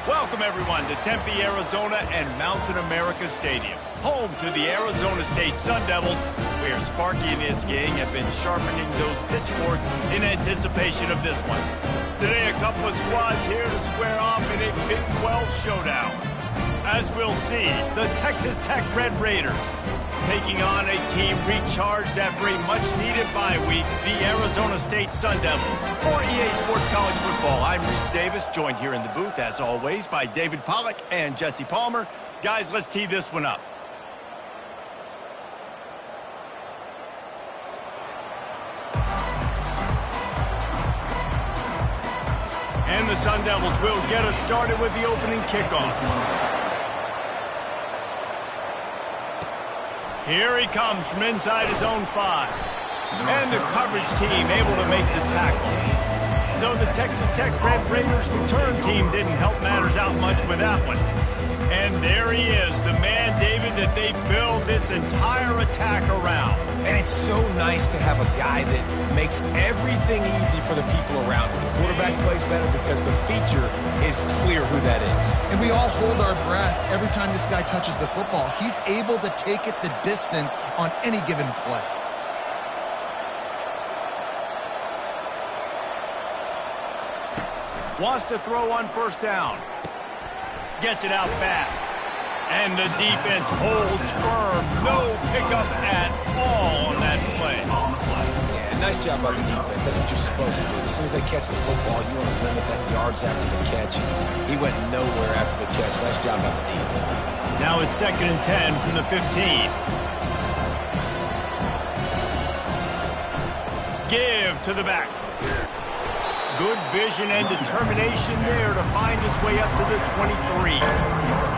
Welcome, everyone, to Tempe, Arizona and Mountain America Stadium, home to the Arizona State Sun Devils, where Sparky and his gang have been sharpening those pitchforks in anticipation of this one. Today, a couple of squads here to square off in a Big 12 showdown. As we'll see, the Texas Tech Red Raiders taking on a team recharged after a much-needed bye week, the Arizona State Sun Devils. For EA Sports College Football, I'm Reese Davis, joined here in the booth, as always, by David Pollack and Jesse Palmer. Guys, let's tee this one up. And the Sun Devils will get us started with the opening kickoff. Here he comes from inside his own 5. And the coverage team able to make the tackle. So the Texas Tech Red Raiders return team didn't help matters out much with that one. And there he is, the man, David, that they build this entire attack around. And it's so nice to have a guy that makes everything easy for the people around him. The quarterback plays better because the feature is clear who that is. And we all hold our breath every time this guy touches the football. He's able to take it the distance on any given play. Wants to throw on first down. Gets it out fast. And the defense holds firm. No pickup at all on that play. Yeah, nice job by the defense. That's what you're supposed to do. As soon as they catch the football, you want to limit that yards after the catch. He went nowhere after the catch. Nice job by the defense. Now it's 2nd and 10 from the 15. Give to the back. Good vision and determination there to find his way up to the 23.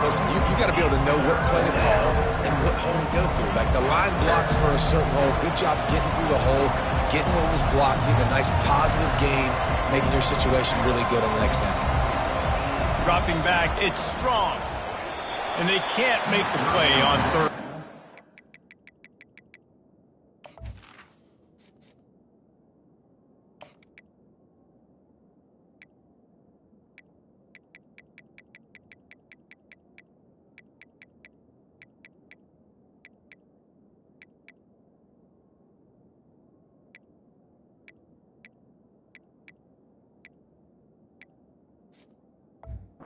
Listen, you got to be able to know what play to call and what hole to go through. Like the line blocks for a certain hole. Good job getting through the hole, getting what was blocked, getting a nice positive gain, making your situation really good on the next down. Dropping back, it's strong. And they can't make the play on third.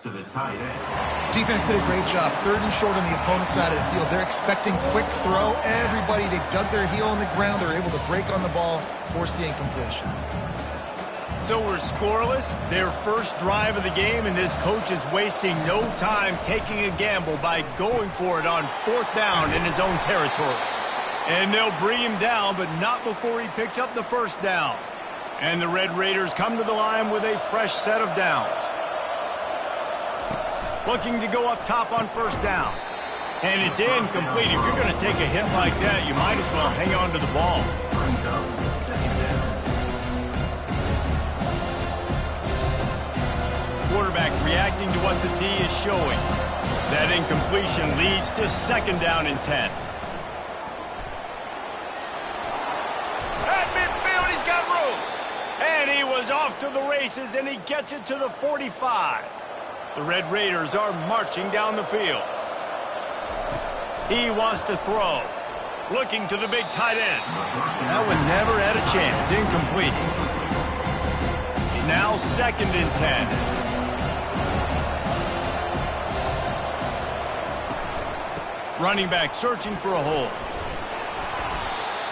To the tight end. Defense did a great job. 3rd and short on the opponent's side of the field. They're expecting quick throw. Everybody, they dug their heel on the ground. They're able to break on the ball, force the incompletion. So we're scoreless, their first drive of the game, and this coach is wasting no time taking a gamble by going for it on 4th down in his own territory. And they'll bring him down, but not before he picks up the 1st down. And the Red Raiders come to the line with a fresh set of downs. Looking to go up top on 1st down. And it's incomplete. If you're going to take a hit like that, you might as well hang on to the ball. Quarterback reacting to what the D is showing. That incompletion leads to 2nd down and 10. At midfield, he's got room. And he was off to the races, and he gets it to the 45. The Red Raiders are marching down the field. He wants to throw. Looking to the big tight end. That one never had a chance. Incomplete. Now 2nd and 10. Running back searching for a hole.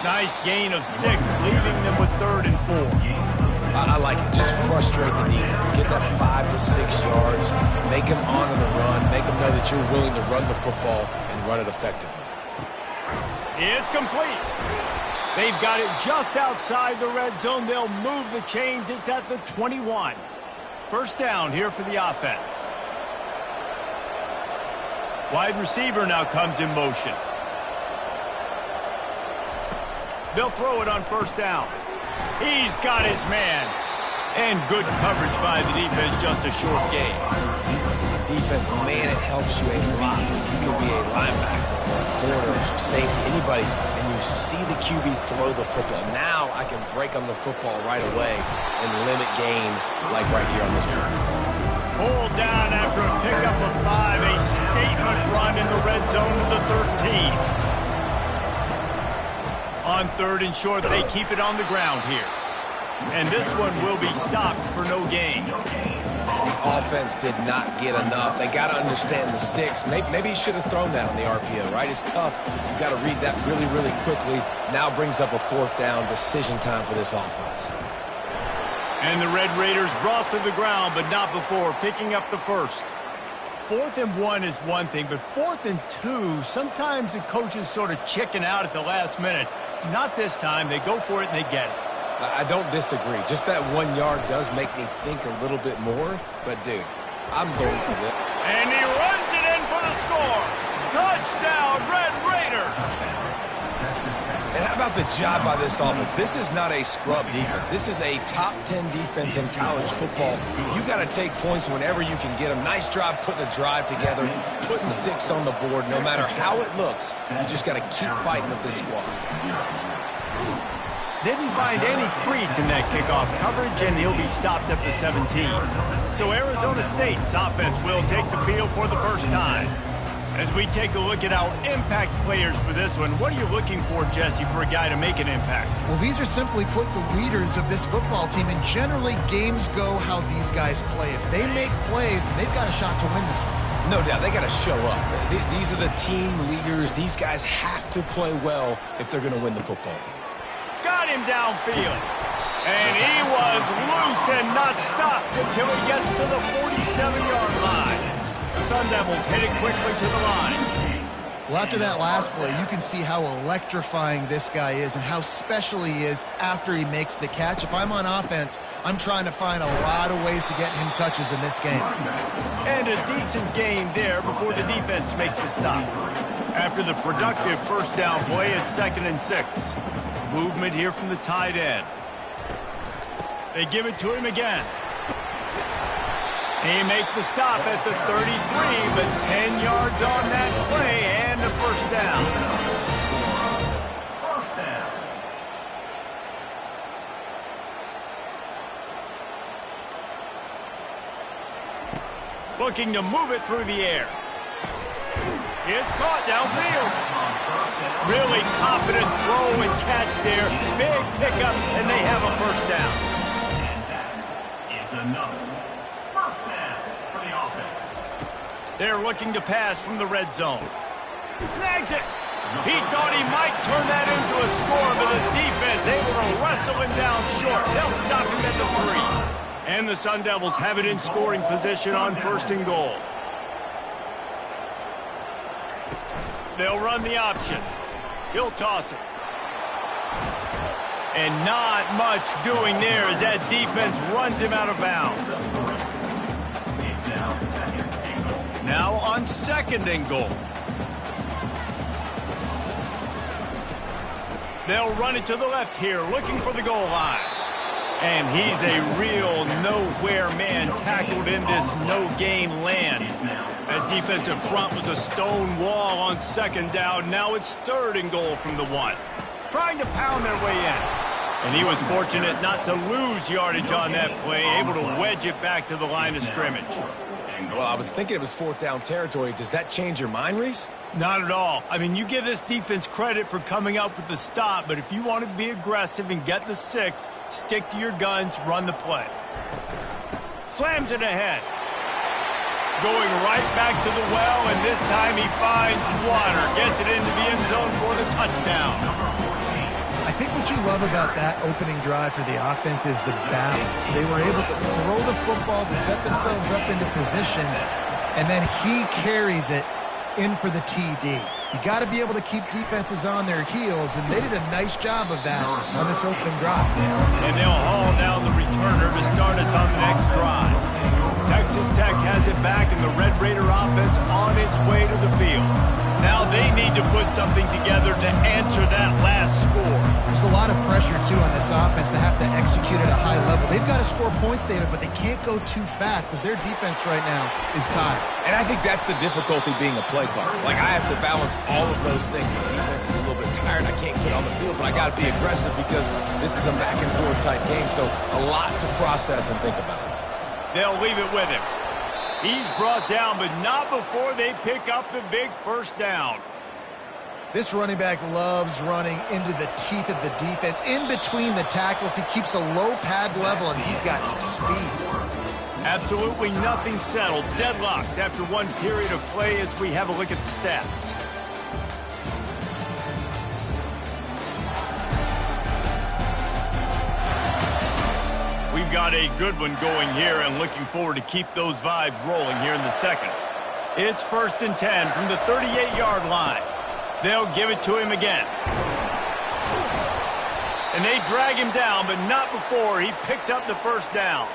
Nice gain of 6, leaving them with 3rd and 4. I like it. Just frustrate the defense. Get that 5 to 6 yards. Make them honor the run. Make them know that you're willing to run the football and run it effectively. It's complete. They've got it just outside the red zone. They'll move the chains. It's at the 21. 1st down here for the offense. Wide receiver now comes in motion. They'll throw it on 1st down. He's got his man. And good coverage by the defense, just a short gain. Defense, man, it helps you a lot. You can be a linebacker or a corner or safety, anybody, and you see the QB throw the football. Now I can break on the football right away and limit gains like right here on this play. Pulled down after a pickup of 5, a statement run in the red zone to the 13. On 3rd and short, they keep it on the ground here. And this one will be stopped for no gain. Offense did not get enough. They got to understand the sticks. Maybe he should have thrown that on the RPO, right? It's tough. You got to read that really, really quickly. Now brings up a 4th down decision time for this offense. And the Red Raiders brought to the ground, but not before picking up the first. 4th and 1 is one thing, but 4th and 2, sometimes the coaches sort of chicken out at the last minute. Not this time. They go for it and they get it. I don't disagree. Just that 1 yard does make me think a little bit more. But, dude, I'm going for this. And he runs it in for the score. Touchdown, Red Raiders. And how about the job by this offense? This is not a scrub defense. This is a top 10 defense in college football. You got to take points whenever you can get them. Nice job putting a drive together, putting 6 on the board. No matter how it looks, you just got to keep fighting with this squad. Didn't find any crease in that kickoff coverage, and he'll be stopped at the 17. So Arizona State's offense will take the field for the first time. As we take a look at our impact players for this one, what are you looking for, Jesse, for a guy to make an impact? Well, these are simply put the leaders of this football team, and generally games go how these guys play. If they make plays, then they've got a shot to win this one. No doubt, they got to show up. These are the team leaders. These guys have to play well if they're going to win the football game. Got him downfield. And he was loose and not stopped until he gets to the 47-yard line. The Sun Devils headed quickly to the line. Well, after that last play, you can see how electrifying this guy is and how special he is after he makes the catch. If I'm on offense, I'm trying to find a lot of ways to get him touches in this game. And a decent gain there before the defense makes the stop. After the productive first down play, it's 2nd and 6. Movement here from the tight end. They give it to him again. He makes the stop at the 33, but 10 yards on that play and the first down. Looking to move it through the air. It's caught downfield. Really confident throw and catch there. Big pickup, and they have a first down. And that is enough. First down for the offense. They're looking to pass from the red zone. Snags it. He thought he might turn that into a score, but the defense able to wrestle him down short. They'll stop him at the 3. And the Sun Devils have it in scoring position on 1st and goal. They'll run the option. He'll toss it. And not much doing there as that defense runs him out of bounds. Now on 2nd and goal. They'll run it to the left here, looking for the goal line. And he's a real nowhere man tackled in this no-gain land. That defensive front was a stone wall on 2nd down. Now it's 3rd and goal from the 1. Trying to pound their way in. And he was fortunate not to lose yardage on that play, able to wedge it back to the line of scrimmage. Well, I was thinking it was 4th down territory. Does that change your mind, Reese? Not at all. I mean, you give this defense credit for coming up with the stop, but if you want to be aggressive and get the 6, stick to your guns, run the play. Slams it ahead. Going right back to the well, and this time he finds water. Gets it into the end zone for the touchdown. I think what you love about that opening drive for the offense is the balance. They were able to throw the football to set themselves up into position, and then he carries it in for the TD. You got to be able to keep defenses on their heels, and they did a nice job of that on this opening drive. And they'll haul down the returner to start us on the next drive. Texas Tech has it back, and the Red Raider offense on its way to the field. Now they need to put something together to answer that last score. There's a lot of pressure, too, on this offense to have to execute at a high level. They've got to score points, David, but they can't go too fast because their defense right now is tired. And I think that's the difficulty being a play caller. Like, I have to balance all of those things. My defense is a little bit tired. I can't get on the field, but I got to be aggressive because this is a back-and-forth type game, so a lot to process and think about. They'll leave it with him. He's brought down, but not before they pick up the big first down. This running back loves running into the teeth of the defense. In between the tackles, he keeps a low pad level, and he's got some speed. Absolutely nothing settled. Deadlocked after one period of play as we have a look at the stats. We've got a good one going here and looking forward to keep those vibes rolling here in the second. It's 1st and 10 from the 38-yard line. They'll give it to him again. And they drag him down, but not before he picks up the first down.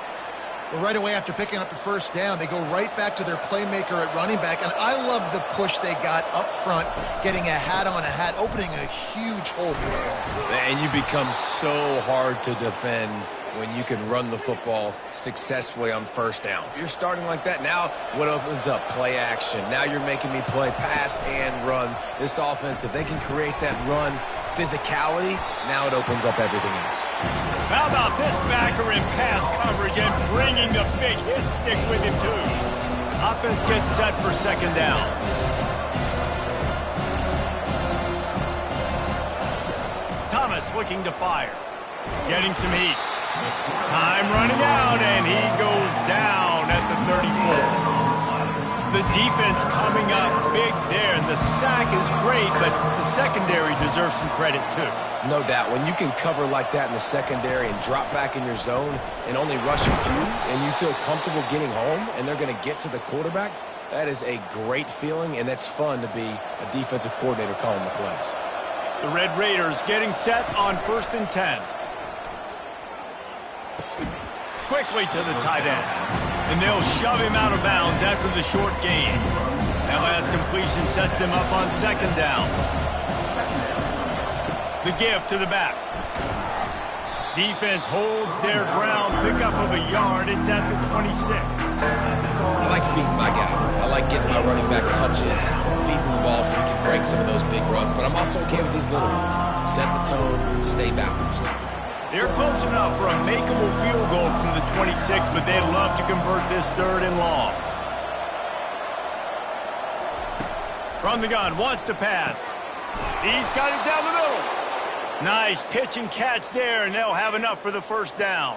Well, right away after picking up the first down, they go right back to their playmaker at running back. And I love the push they got up front, getting a hat on a hat, opening a huge hole for the ball. And you become so hard to defend when you can run the football successfully on first down. You're starting like that. Now what opens up? Play action. Now you're making me play pass and run. This offense, if they can create that run physicality, now it opens up everything else. How about this backer in pass coverage and bringing the big hit stick with him too? Offense gets set for second down. Thomas looking to fire. Getting some heat. Time running out, and he goes down at the 34. The defense coming up big there, and the sack is great, but the secondary deserves some credit too. No doubt. When you can cover like that in the secondary and drop back in your zone and only rush a few, and you feel comfortable getting home, and they're going to get to the quarterback, that is a great feeling, and that's fun to be a defensive coordinator calling the plays. The Red Raiders getting set on 1st and 10. Quickly to the tight end. And they'll shove him out of bounds after the short gain. That last completion sets them up on second down. The give to the back. Defense holds their ground. Pickup of a yard. It's at the 26. I like feeding my guy. I like getting my running back touches, feeding the ball so he can break some of those big runs. But I'm also okay with these little ones. Set the tone, stay balanced. They're close enough for a makeable field goal from the 26, but they'd love to convert this 3rd and long. From the gun, wants to pass. He's got it down the middle. Nice pitch and catch there, and they'll have enough for the first down.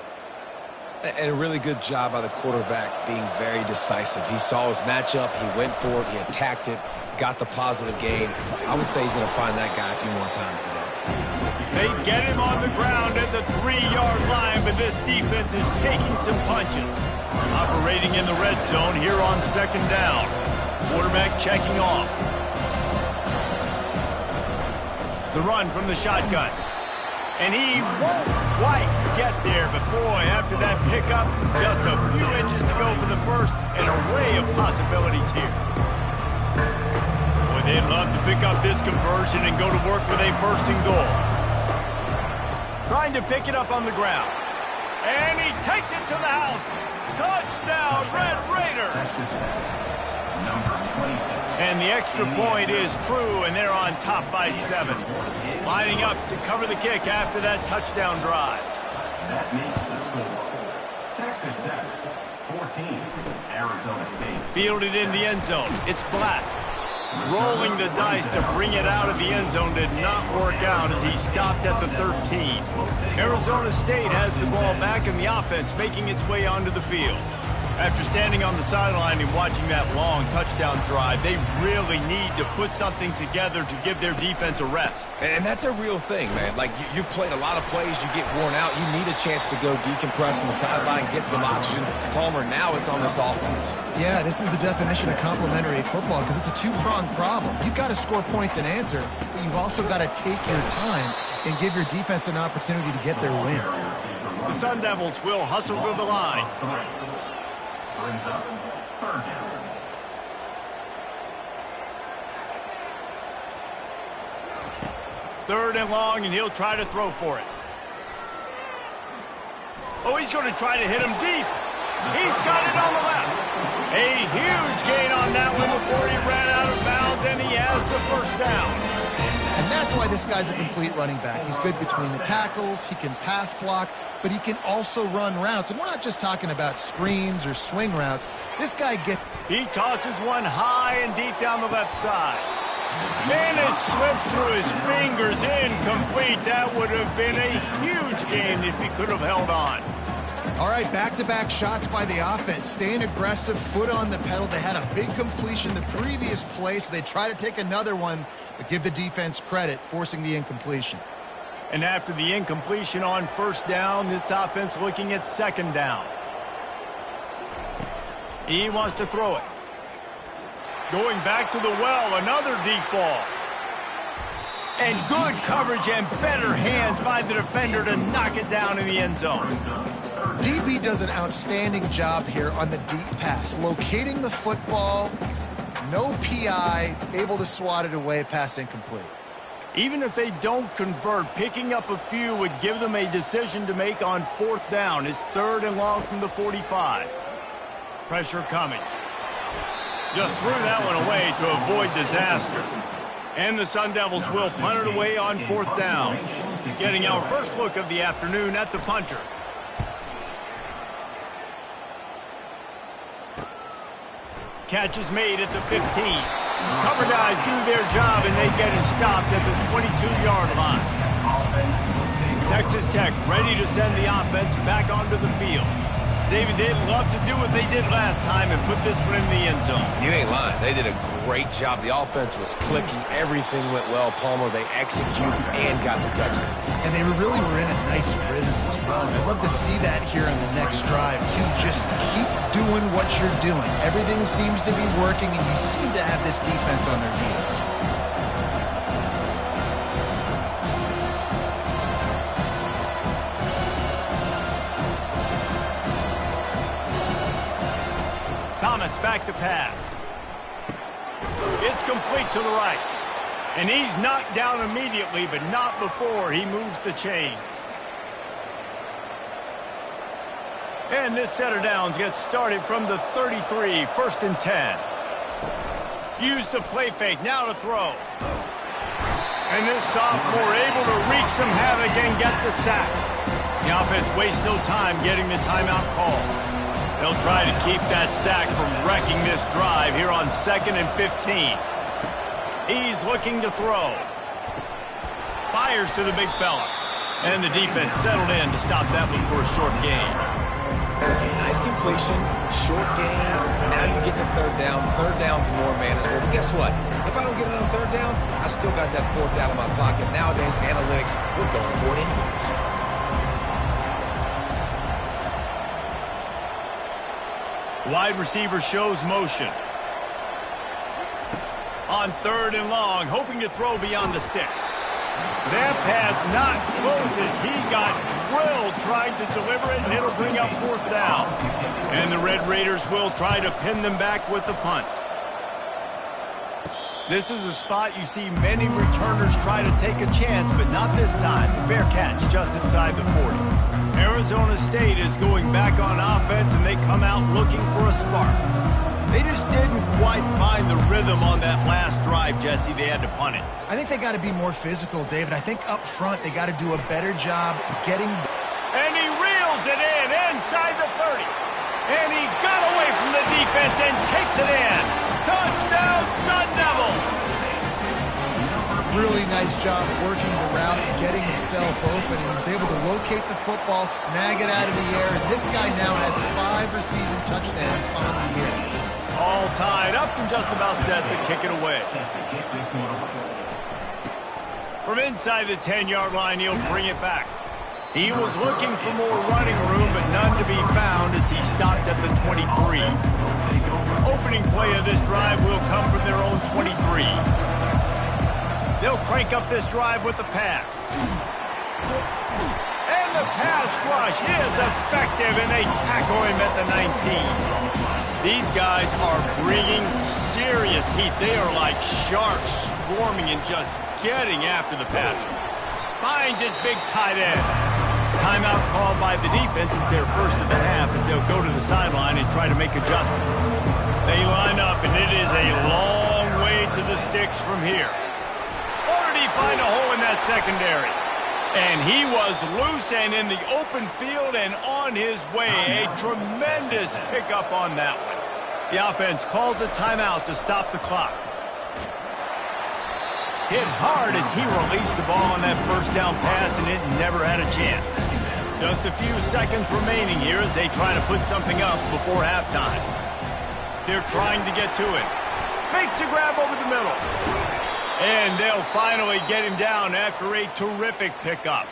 And a really good job by the quarterback being very decisive. He saw his matchup, he went for it, he attacked it, got the positive gain. I would say he's going to find that guy a few more times today. They get him on the ground at the 3-yard line, but this defense is taking some punches. Operating in the red zone here on second down. Quarterback checking off. The run from the shotgun. And he won't quite get there, but boy, after that pickup, just a few inches to go for the first, an array of possibilities here. Boy, they'd love to pick up this conversion and go to work with a 1st and goal. Trying to pick it up on the ground. And he takes it to the house. Touchdown, Red Raiders. And the extra point is true, and they're on top by 7. Lining up to cover the kick after that touchdown drive. That makes the score. Texas Tech, 14, Arizona State. Fielded in the end zone. It's Black. Rolling the dice to bring it out of the end zone did not work out as he stopped at the 13. Arizona State has the ball back in the offense, making its way onto the field. After standing on the sideline and watching that long touchdown drive, they really need to put something together to give their defense a rest. And that's a real thing, man. Like, you played a lot of plays, you get worn out, you need a chance to go decompress on the sideline, get some oxygen. Palmer, now it's on this offense. Yeah, this is the definition of complementary football because it's a two-pronged problem. You've got to score points and answer, but you've also got to take your time and give your defense an opportunity to get their win. The Sun Devils will hustle to the line. Brings up 3rd down. Third and long, and he'll try to throw for it. Oh, he's going to try to hit him deep. He's got it on the left. A huge gain on that one before he ran out of bounds, and he has the first down. And that's That's why this guy's a complete running back. He's good between the tackles, he can pass block, but he can also run routes. And we're not just talking about screens or swing routes. This guy He tosses one high and deep down the left side. And it slips through his fingers, incomplete. That would have been a huge gain if he could have held on. All right, back-to-back shots by the offense. Staying aggressive, foot on the pedal. They had a big completion the previous play, so they try to take another one, but give the defense credit, forcing the incompletion. And after the incompletion on first down, this offense looking at second down. He wants to throw it. Going back to the well, another deep ball. And good coverage and better hands by the defender to knock it down in the end zone. DB does an outstanding job here on the deep pass. Locating the football, no PI, able to swat it away, pass incomplete. Even if they don't convert, picking up a few would give them a decision to make on fourth down. It's 3rd and long from the 45. Pressure coming. Just threw that one away to avoid disaster. And the Sun Devils will punt it away on fourth down. Getting our first look of the afternoon at the punter. Catch is made at the 15. Cover guys do their job, and they get him stopped at the 22-yard line. Texas Tech ready to send the offense back onto the field. David, they'd love to do what they did last time and put this one in the end zone. You ain't lying. They did a great job. The offense was clicking. Everything went well, Palmer. They executed and got the touchdown. And they really were in a nice rhythm as well. And I'd love to see that here on the next drive, too. Just keep doing what you're doing. Everything seems to be working, and you seem to have this defense on their heels. Thomas back to pass. It's complete to the right. And he's knocked down immediately, but not before he moves the chains. And this set of downs gets started from the 33, 1st and 10. Use the play fake, now to throw. And this sophomore able to wreak some havoc and get the sack. The offense wastes no time getting the timeout call. They'll try to keep that sack from wrecking this drive here on 2nd and 15. He's looking to throw. Fires to the big fella. And the defense settled in to stop that one for a short gain. Listen, nice completion, short gain. Now you get to third down. Third down's more manageable. But guess what? If I don't get it on third down, I still got that fourth down in my pocket. Nowadays, analytics, we're going for it anyways. Wide receiver shows motion. On 3rd and long, hoping to throw beyond the sticks. That pass not closes. He got drilled trying to deliver it, and it'll bring up fourth down. And the Red Raiders will try to pin them back with the punt. This is a spot you see many returners try to take a chance, but not this time. The fair catch just inside the 40. Arizona State is going back on offense, and they come out looking for a spark. They just didn't quite find the rhythm on that last drive, Jesse. They had to punt it. I think they got to be more physical, David. I think up front they got to do a better job getting... And he reels it in inside the 30. And he got away from the defense and takes it in. Touchdown, Sun Devils! Really nice job working the route and getting himself open. He was able to locate the football, snag it out of the air, and this guy now has 5 receiving touchdowns on the year. All tied up and just about set to kick it away. From inside the 10-yard line, he'll bring it back. He was looking for more running room, but none to be found as he stopped at the 23. Opening play of this drive will come from their own 23. They'll crank up this drive with the pass. And the pass rush is effective, and they tackle him at the 19. These guys are bringing serious heat. They are like sharks swarming and just getting after the passer. Finds his big tight end. Timeout called by the defense is their first of the half as they'll go to the sideline and try to make adjustments. They line up, and it is a long way to the sticks from here. Already he find a hole in that secondary? And he was loose and in the open field and on his way. A tremendous pickup on that one. The offense calls a timeout to stop the clock. Hit hard as he released the ball on that first down pass, and it never had a chance. Just a few seconds remaining here as they try to put something up before halftime. They're trying to get to it. Makes the grab over the middle. And they'll finally get him down after a terrific pickup.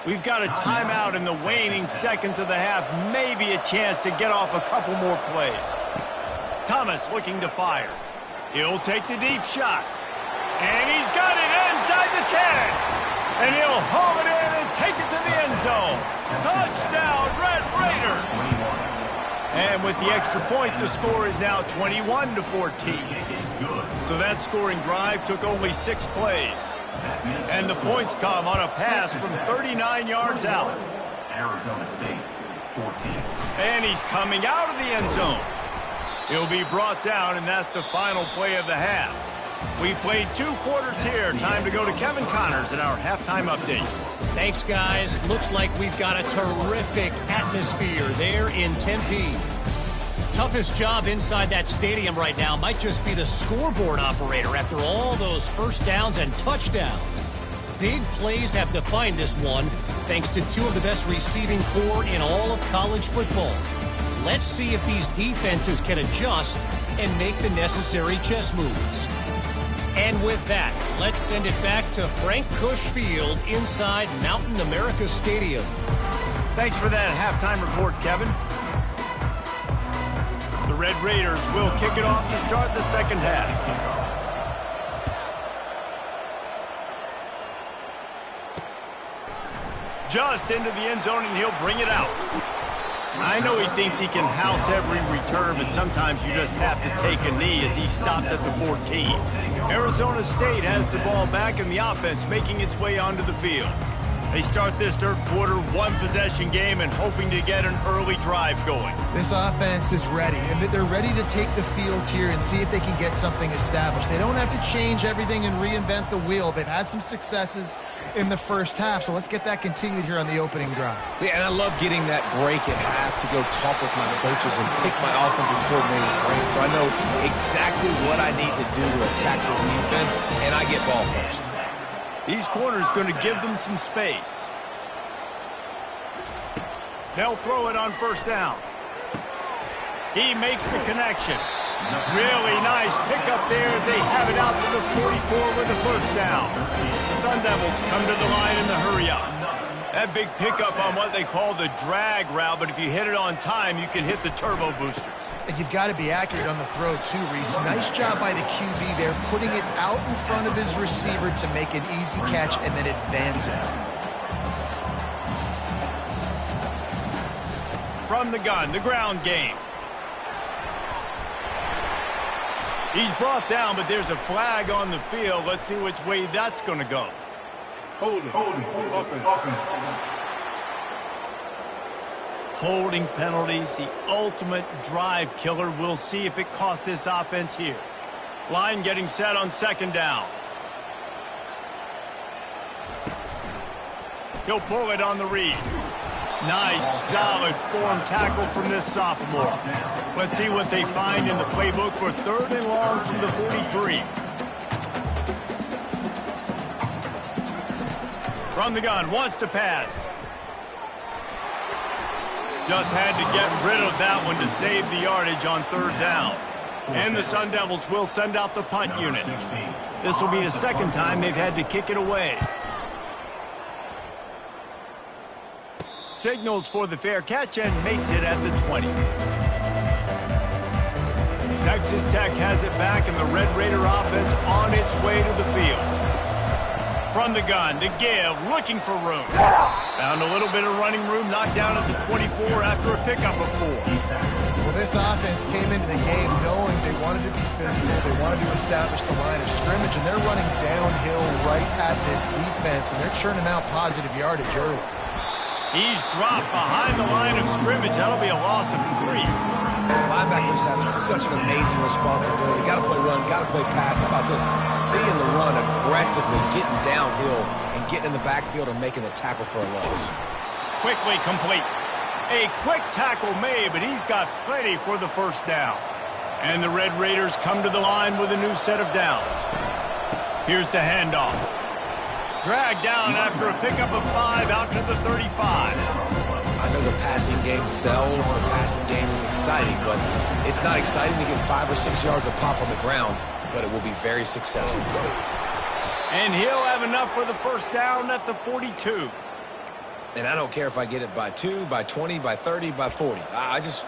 We've got a timeout in the waning seconds of the half. Maybe a chance to get off a couple more plays. Thomas looking to fire. He'll take the deep shot. And he's got it inside the 10. And he'll haul it in and take it to the end zone. Touchdown, Red Raiders. And with the extra point, the score is now 21-14. So that scoring drive took only 6 plays. And the points come on a pass from 39 yards out. Arizona State, 14. And he's coming out of the end zone. He'll be brought down, and that's the final play of the half. We played 2 quarters here. Time to go to Kevin Connors in our halftime update. Thanks, guys. Looks like we've got a terrific atmosphere there in Tempe. Toughest job inside that stadium right now might just be the scoreboard operator after all those first downs and touchdowns. Big plays have defined this one, thanks to 2 of the best receiving corps in all of college football. Let's see if these defenses can adjust and make the necessary chess moves. And with that, let's send it back to Frank Kush Field inside Mountain America Stadium. Thanks for that halftime report, Kevin. The Red Raiders will kick it off to start the second half. Just into the end zone, and he'll bring it out. I know he thinks he can house every return, but sometimes you just have to take a knee as he stopped at the 14. Arizona State has the ball back and the offense making its way onto the field. They start this third quarter 1-possession game and hoping to get an early drive going. This offense is ready, and they're ready to take the field here and see if they can get something established. They don't have to change everything and reinvent the wheel. They've had some successes in the first half, so let's get that continued here on the opening drive. Yeah, and I love getting that break at half to go talk with my coaches and pick my offensive coordinator's brain so I know exactly what I need to do to attack this defense, and I get ball first. These corners going to give them some space. They'll throw it on first down. He makes the connection. Really nice pickup there as they have it out to the 44 with the first down. The Sun Devils come to the line in the hurry-up. That big pickup on what they call the drag route, but if you hit it on time, you can hit the turbo boosters. And you've got to be accurate on the throw, too, Reese. Nice job by the QB there, putting it out in front of his receiver to make an easy catch and then advance it. From the gun, the ground game. He's brought down, but there's a flag on the field. Let's see which way that's going to go. Holding, offense. Holding penalties, the ultimate drive killer. We'll see if it costs this offense here. Line getting set on second down. He'll pull it on the read. Nice, solid form tackle from this sophomore. Let's see what they find in the playbook for 3rd and long from the 43. From the gun, wants to pass. Just had to get rid of that one to save the yardage on 3rd down. And the Sun Devils will send out the punt unit. This will be the second time they've had to kick it away. Signals for the fair catch and makes it at the 20. Texas Tech has it back and the Red Raider offense on its way to the field. From the gun to give, looking for room. Found a little bit of running room, knocked down at the 24 after a pickup of 4. Well, this offense came into the game knowing they wanted to be physical, they wanted to establish the line of scrimmage, and they're running downhill right at this defense, and they're churning out positive yardage early. He's dropped behind the line of scrimmage. That'll be a loss of 3. Well, I linebackers have such an amazing responsibility. Got to play run, got to play pass. How about this? Seeing the run aggressively, getting downhill, and getting in the backfield and making the tackle for a loss. Quickly complete. A quick tackle made, but he's got plenty for the first down. And the Red Raiders come to the line with a new set of downs. Here's the handoff. Dragged down after a pickup of 5 out to the 35. I know the passing game sells, the passing game is exciting, but it's not exciting to get 5 or 6 yards of pop on the ground, but it will be very successful. And he'll have enough for the first down at the 42. And I don't care if I get it by 2, by 20, by 30, by 40. I just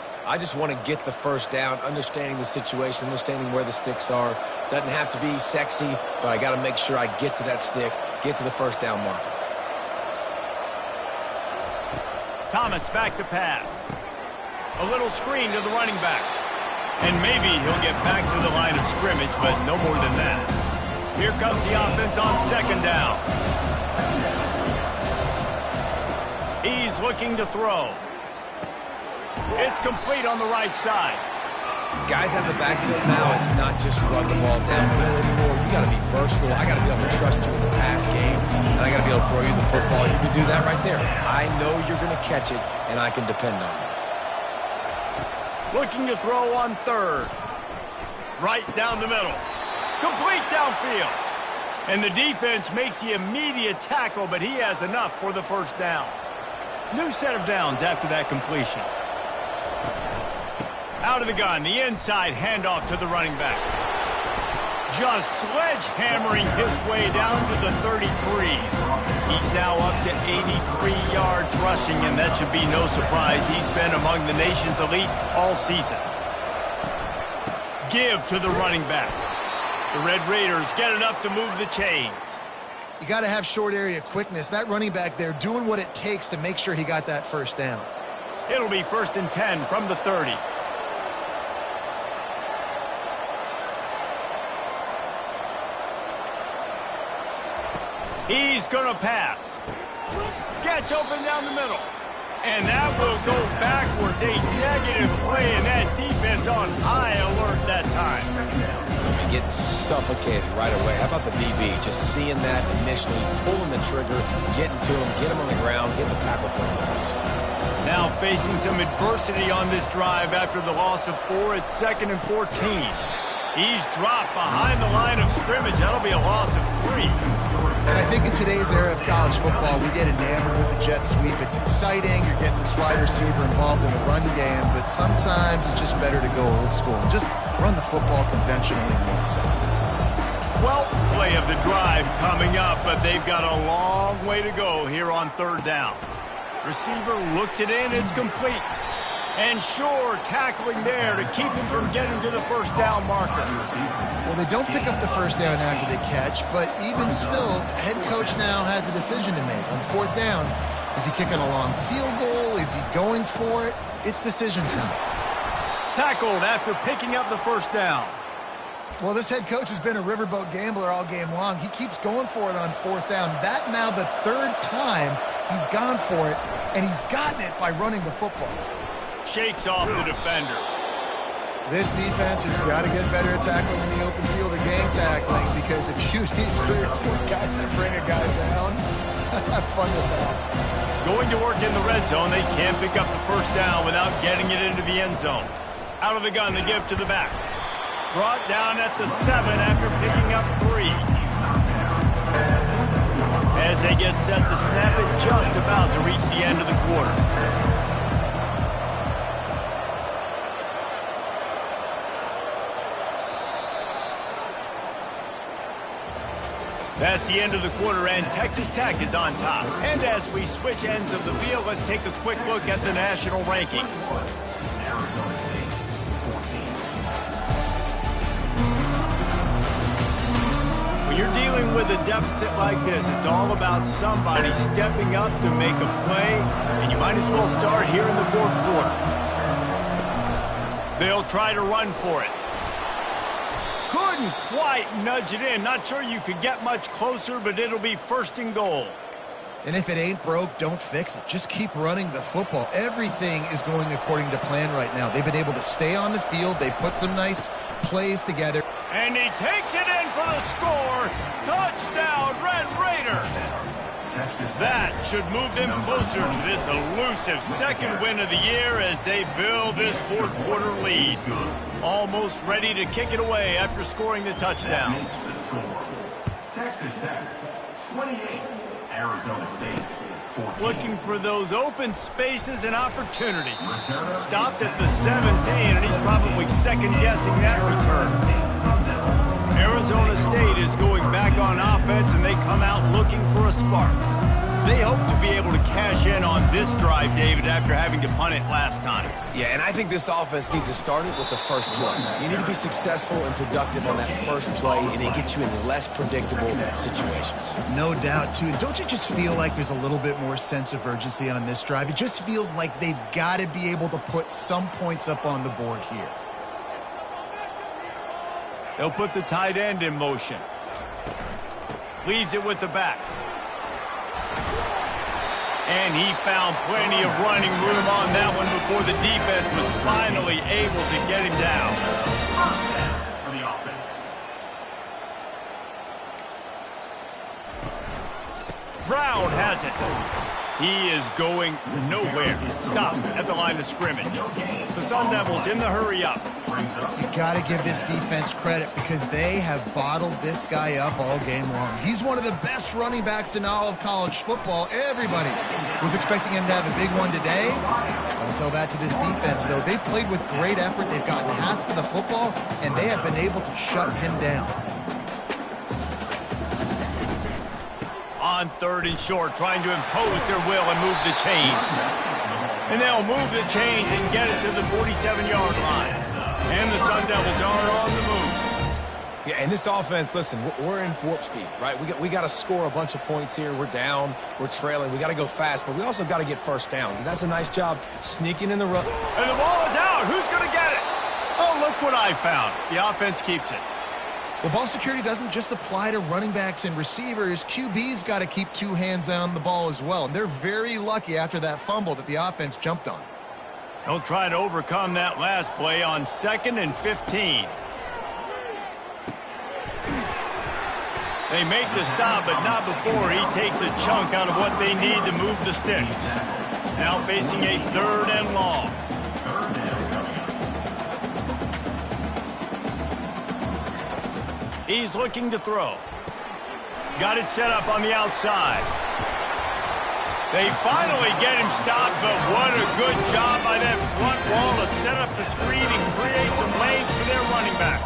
want to get the first down, understanding the situation, understanding where the sticks are. Doesn't have to be sexy, but I got to make sure I get to that stick, get to the first down mark. Thomas back to pass. A little screen to the running back. And maybe he'll get back to the line of scrimmage, but no more than that. Here comes the offense on second down. He's looking to throw. It's complete on the right side. Guys have the backfield now. It's not just run the ball downhill anymore. You got to be versatile. I got to be able to trust you in the pass game, and I got to be able to throw you the football. You can do that right there. I know you're going to catch it, and I can depend on you. Looking to throw on third. Right down the middle. Complete downfield. And the defense makes the immediate tackle, but he has enough for the first down. New set of downs after that completion. Out of the gun, the inside handoff to the running back. Just sledgehammering his way down to the 33. He's now up to 83 yards rushing, and that should be no surprise. He's been among the nation's elite all season. Give to the running back. The Red Raiders get enough to move the chains. You got to have short area quickness. That running back there doing what it takes to make sure he got that first down. It'll be 1st and 10 from the 30. He's going to pass. Gets open down the middle. And that will go backwards. A negative play, and that defense on high alert that time. Getting suffocated right away. How about the DB? Just seeing that initially, pulling the trigger, getting to him, get him on the ground, getting the tackle for a loss. Now facing some adversity on this drive after the loss of 4 at 2nd and 14. He's dropped behind the line of scrimmage. That'll be a loss of 3. And I think in today's era of college football, we get enamored with the jet sweep. It's exciting. You're getting this wide receiver involved in the run game, but sometimes it's just better to go old school and just run the football conventionally north side. 12th play of the drive coming up, but they've got a long way to go here on third down. Receiver looks it in. It's complete. And Shore tackling there to keep him from getting to the first down marker. Well, they don't pick up the first down after they catch, but even still, head coach now has a decision to make. On fourth down, is he kicking a long field goal? Is he going for it? It's decision time. Tackled after picking up the first down. Well, this head coach has been a riverboat gambler all game long. He keeps going for it on fourth down. That now the third time he's gone for it, and he's gotten it by running the football. Shakes off the defender. This defense has got to get better at tackling in the open field or game tackling, because if you need 3 or 4 guys to bring a guy down, have fun with that. Going to work in the red zone, they can't pick up the first down without getting it into the end zone. Out of the gun, the give to the back. Brought down at the 7 after picking up 3. As they get set to snap it, just about to reach the end of the quarter. That's the end of the quarter, and Texas Tech is on top. And as we switch ends of the field, let's take a quick look at the national rankings. When you're dealing with a deficit like this, it's all about somebody stepping up to make a play, and you might as well start here in the fourth quarter. They'll try to run for it. Couldn't quite nudge it in. Not sure you could get much closer, but it'll be 1st and goal. And if it ain't broke, don't fix it. Just keep running the football. Everything is going according to plan right now. They've been able to stay on the field. They put some nice plays together. And he takes it in for the score. Touchdown, Red Raider. That should move them closer to this elusive second win of the year as they build this fourth quarter lead. Almost ready to kick it away after scoring the touchdown. Texas Tech, 28. Arizona State, 14. Looking for those open spaces and opportunity. Stopped at the 17, and he's probably second-guessing that return. Arizona State is going back on offense, and they come out looking for a spark. They hope to be able to cash in on this drive, David, after having to punt it last time. Yeah, and I think this offense needs to start it with the first play. You need to be successful and productive on that first play, and it gets you in less predictable situations. No doubt, too. And don't you just feel like there's a little bit more sense of urgency on this drive? It just feels like they've got to be able to put some points up on the board here. They'll put the tight end in motion. Leaves it with the back. And he found plenty of running room on that one before the defense was finally able to get him down. First down for the offense. Brown has it. He is going nowhere. Stop at the line of scrimmage. The Sun Devils in the hurry up. You got to give this defense credit because they have bottled this guy up all game long. He's one of the best running backs in all of college football. Everybody was expecting him to have a big one today. Don't tell that to this defense, though. They played with great effort. They've gotten hats to the football, and they have been able to shut him down. On third and short, trying to impose their will and move the chains. And they'll move the chains and get it to the 47-yard line. And the Sun Devils are on the move. Yeah, and this offense, listen, we're in warp speed, right? We got to score a bunch of points here. We're down. We're trailing. We got to go fast, but we also got to get first downs. And that's a nice job sneaking in the run. And the ball is out. Who's going to get it? Oh, look what I found. The offense keeps it. Well, ball security doesn't just apply to running backs and receivers. QB's got to keep two hands on the ball as well. And they're very lucky after that fumble that the offense jumped on. They'll try to overcome that last play on 2nd and 15. They make the stop, but not before he takes a chunk out of what they need to move the sticks. Now facing a 3rd and long. He's looking to throw. Got it set up on the outside. They finally get him stopped, but what a good job by that front wall to set up the screen and create some lanes for their running back.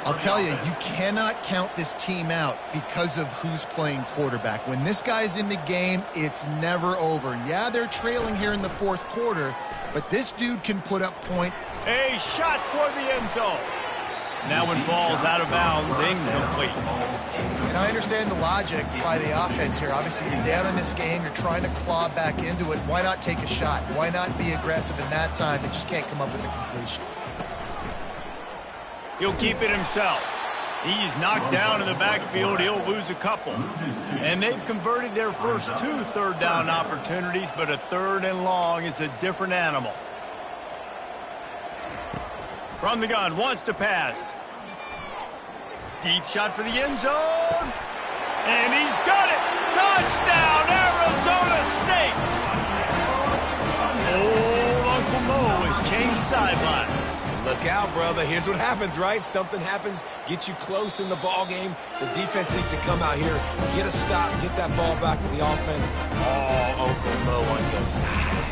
I'll tell you, you cannot count this team out because of who's playing quarterback. When this guy's in the game, it's never over. Yeah, they're trailing here in the 4th quarter, but this dude can put up points. A shot toward the end zone. That one falls out of bounds, incomplete. And I understand the logic by the offense here. Obviously, you're down in this game. You're trying to claw back into it. Why not take a shot? Why not be aggressive in that time? They just can't come up with a completion. He'll keep it himself. He's knocked down in the backfield. He'll lose a couple. And they've converted their first 2 3rd down opportunities, but a 3rd and long is a different animal. From the gun, wants to pass. Deep shot for the end zone. And he's got it. Touchdown, Arizona State. Old Uncle Mo has changed sidelines. Look out, brother. Here's what happens, right? Something happens, get you close in the ball game. The defense needs to come out here, get a stop, get that ball back to the offense. Oh, Uncle Mo on your side.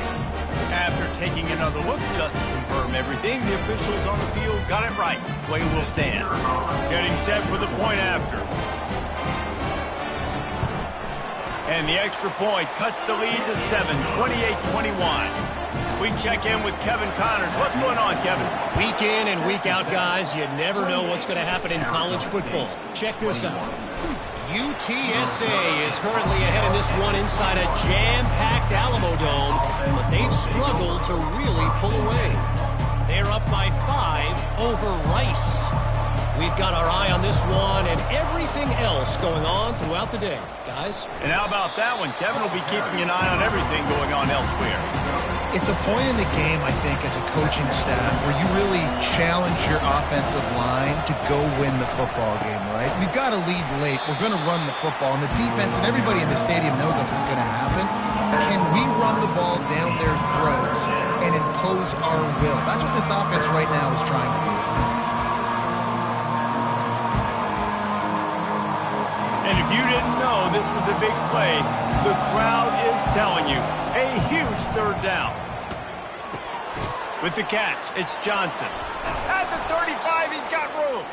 After taking another look just to confirm everything, the officials on the field got it right. Play will stand. Getting set for the point after. And the extra point cuts the lead to 7, 28-21. We check in with Kevin Connors. What's going on, Kevin? Week in and week out, guys, you never know what's going to happen in college football. Check this out. UTSA is currently ahead in this one inside a jam-packed Alamo Dome, but they've struggled to really pull away. They're up by 5 over Rice. We've got our eye on this one and everything else going on throughout the day, guys. And how about that one? Kevin will be keeping an eye on everything going on elsewhere. It's a point in the game, I think, as a coaching staff where you really challenge your offensive line to go win the football game, right? We've got to lead late. We're going to run the football. And the defense and everybody in the stadium knows that's what's going to happen. Can we run the ball down their throats and impose our will? That's what this offense right now is trying to do. And if you didn't know this was a big play, the crowd is telling you. A huge third down. With the catch, it's Johnson. At the 35, he's got room.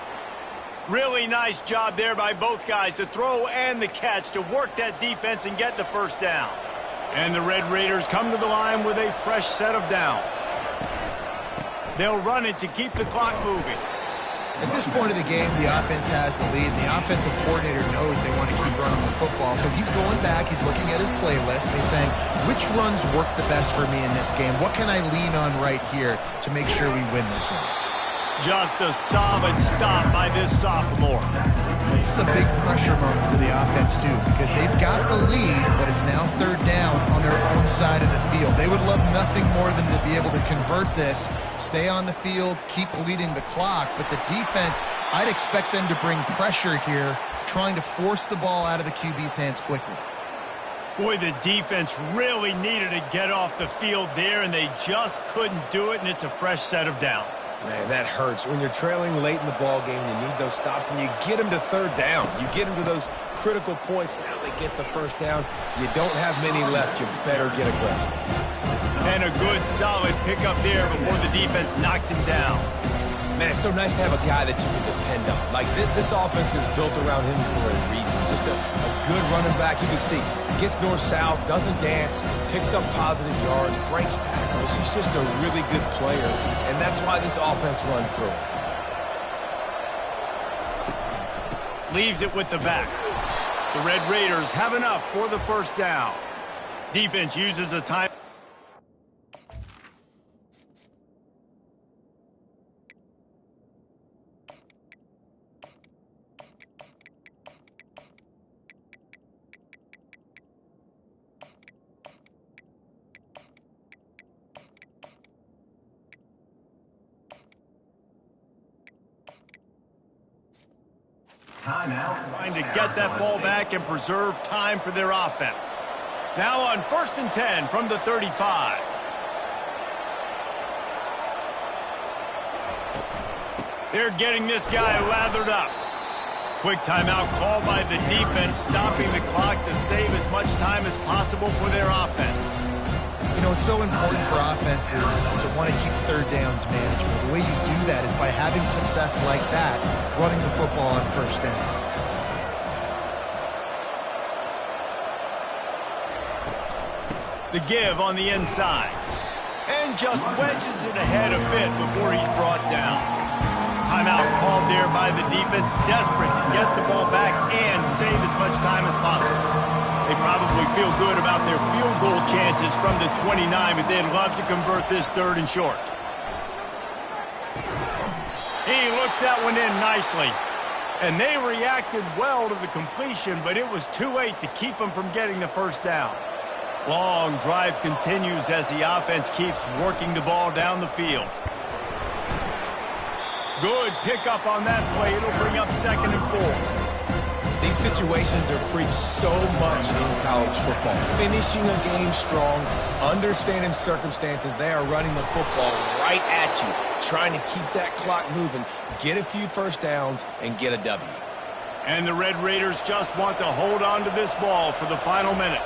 Really nice job there by both guys, the throw and the catch, to work that defense and get the first down. And the Red Raiders come to the line with a fresh set of downs. They'll run it to keep the clock moving. At this point of the game, the offense has the lead, and the offensive coordinator knows they want to keep running the football. So he's going back, he's looking at his playlist, and he's saying, which runs work the best for me in this game? What can I lean on right here to make sure we win this one? Just a solid stop by this sophomore. This is a big pressure moment for the offense, too, because they've got the lead, but it's now third down on their own side of the field. They would love nothing more than to be able to convert this, stay on the field, keep leading the clock. But the defense, I'd expect them to bring pressure here, trying to force the ball out of the QB's hands quickly. Boy, the defense really needed to get off the field there, and they just couldn't do it, and it's a fresh set of downs. Man, that hurts. When you're trailing late in the ball game, you need those stops, and you get them to third down. You get them to those critical points. Now they get the first down. You don't have many left. You better get aggressive. And a good, solid pickup there before the defense knocks him down. Man, it's so nice to have a guy that you can depend on. Like, this offense is built around him for a reason. Just a good running back. You can see, gets north-south, doesn't dance, picks up positive yards, breaks tackles. He's just a really good player, and that's why this offense runs through him. Leaves it with the back. The Red Raiders have enough for the first down. Defense uses a time. Timeout. Trying to get that ball back and preserve time for their offense. Now on 1st and 10 from the 35. They're getting this guy lathered up. Quick timeout called by the defense, stopping the clock to save as much time as possible for their offense. You know, it's so important for offenses to want to keep third downs manageable. The way you do that is by having success like that, running the football on first down. The give on the inside. And just wedges it ahead a bit before he's brought down. Timeout called there by the defense, desperate to get the ball back and save as much time as possible. They probably feel good about their field goal chances from the 29, but they'd love to convert this third and short. He looks that one in nicely. And they reacted well to the completion, but it was too late to keep them from getting the first down. Long drive continues as the offense keeps working the ball down the field. Good pickup on that play. It'll bring up 2nd and 4. These situations are preached so much in college football. Finishing a game strong, understanding circumstances. They are running the football right at you, trying to keep that clock moving, get a few first downs, and get a W. And the Red Raiders just want to hold on to this ball for the final minute.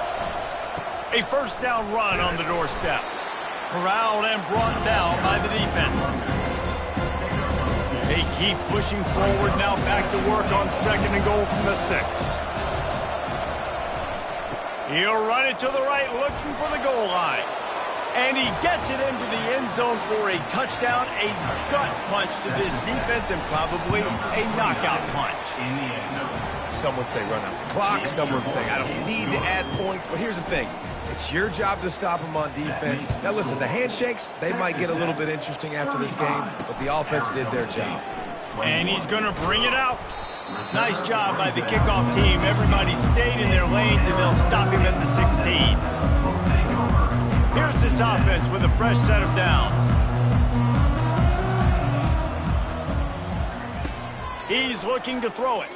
A first down run on the doorstep. Corralled and brought down by the defense. They keep pushing forward, now back to work on 2nd and goal from the 6. He'll run it to the right, looking for the goal line. And he gets it into the end zone for a touchdown, a gut punch to this defense, and probably a knockout punch. In the end zone. Some would say run out the clock. Some would say I don't need to add points. But here's the thing. It's your job to stop them on defense. Now, listen, the handshakes, they might get a little bit interesting after this game, but the offense did their job. And he's going to bring it out. Nice job by the kickoff team. Everybody stayed in their lanes, and they'll stop him at the 16. Here's this offense with a fresh set of downs. He's looking to throw it.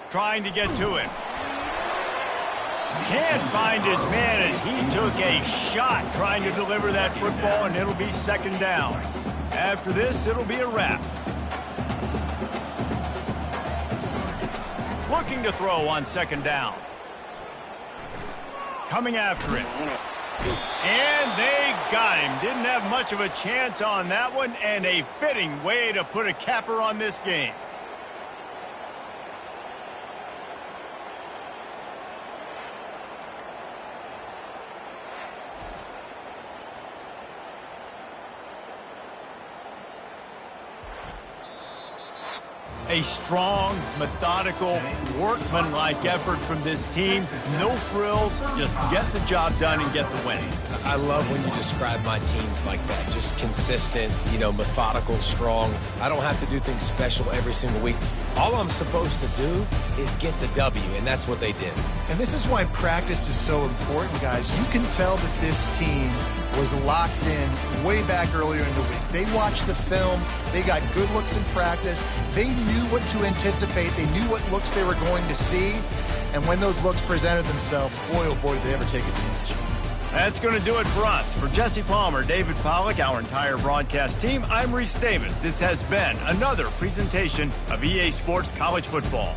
Trying to get to him. Can't find his man as he took a shot trying to deliver that football, and it'll be second down. After this, it'll be a wrap. Looking to throw on second down. Coming after it. And they got him. Didn't have much of a chance on that one, and a fitting way to put a capper on this game. A strong, methodical, workman-like effort from this team. No frills, just get the job done and get the win. I love when you describe my teams like that. Just consistent, methodical, strong. I don't have to do things special every single week. All I'm supposed to do is get the W, and that's what they did. And this is why practice is so important, guys. You can tell that this team was locked in way back earlier in the week. They watched the film. They got good looks in practice. They knew what to anticipate. They knew what looks they were going to see. And when those looks presented themselves, boy, oh boy, did they ever take advantage. That's going to do it for us. For Jesse Palmer, David Pollack, our entire broadcast team, I'm Reese Davis. This has been another presentation of EA Sports College Football.